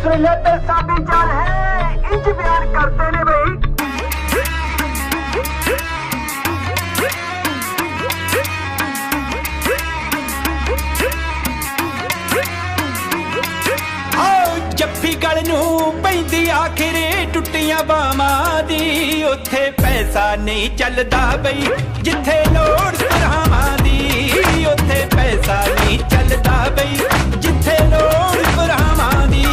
सुरीले ते साडी जान है इंज बयान करते ने भाई। जफ्फी गल नूं पैंदी आखिर टुटियां बावां दी, उत्थे पैसा नहीं चलदा बई जिथे लोड़ भरावां दी, उत्थे पैसा नहीं चलदा बई जिथे लोड़ भरावां दी।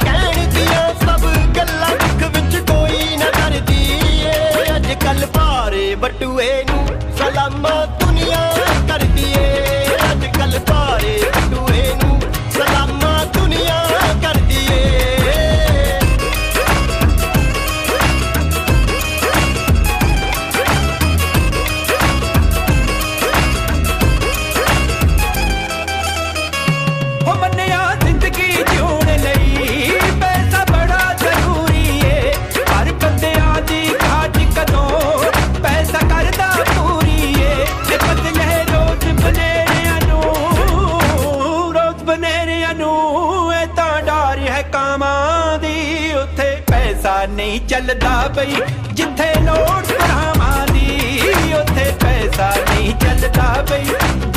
कहण दियां सब गल्लां दुख विच कोई ना करदी ए, अजकल भारे बटूए नूं सलामा दुनिया करदी ए, अजकल भारे बटूए नूं सलामा दुनिया करदी ए। हो मन्निया जिंदगी जिउण लई पैसा बड़ा जरूरी है, हर बंदियां दी घाट कदों पैसा करदा पूरी है। ते बदले रोज बनेरियां नूं ए तां डर है कामां दी, उत्थे पैसा नहीं चलदा बई जिथे लोड़ भरावां दी, उत्थे पैसा नहीं चलदा बई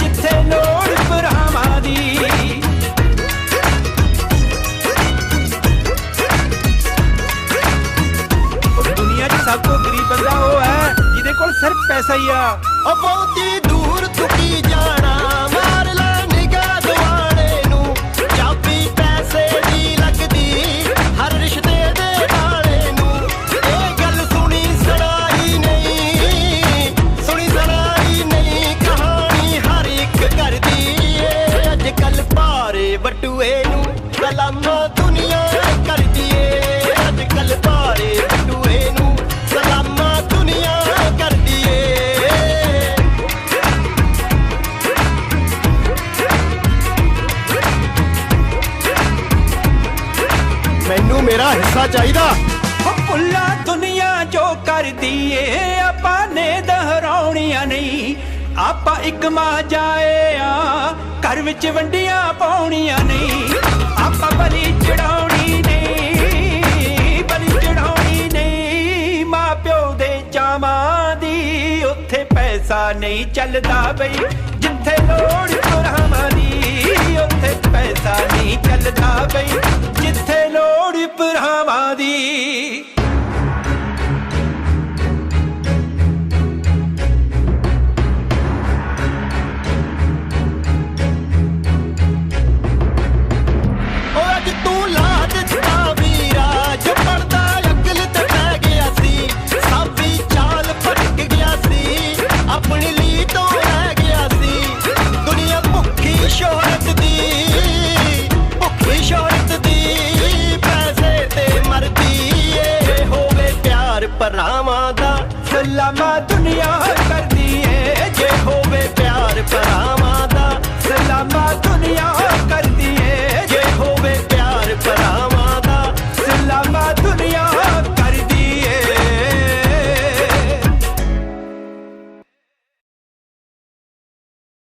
जिथे लोड़ भरावां दी। दुनिया च सब तो गरीब बंदा वो है जिहदे कोल सिर्फ पैसा ही आ। ओ बहुती दूर तुकी जाना मार ला निगाह दवाने नूं, चाबी पैसे दी लगदी हर रिश्ते दे नाले नूं। ए गल सुनी सुनाई नहीं कहानी हर एक करदी ए, अजकल भारे बटूए नूं सलामा दुनिया करदी ए, अजकल भारे बटूए नूं सलामा दुनिया करदी ए। मैनू मेरा हिस्सा चाहिदा। भुल्ला दुनिया जो कर दिए आपां ने दोहराउणियां नहीं, आपां एक मां जाए आ घर विच वंडियां पाउणियां नहीं, आपां बलि चढ़ाउणी नहीं मां प्यो दे चावां दी, उत्थे पैसा नहीं चलदा बई जिथे लोड़ भरावां दी, उत्थे पैसा नहीं चलदा बई जिथे लोड़ भरावां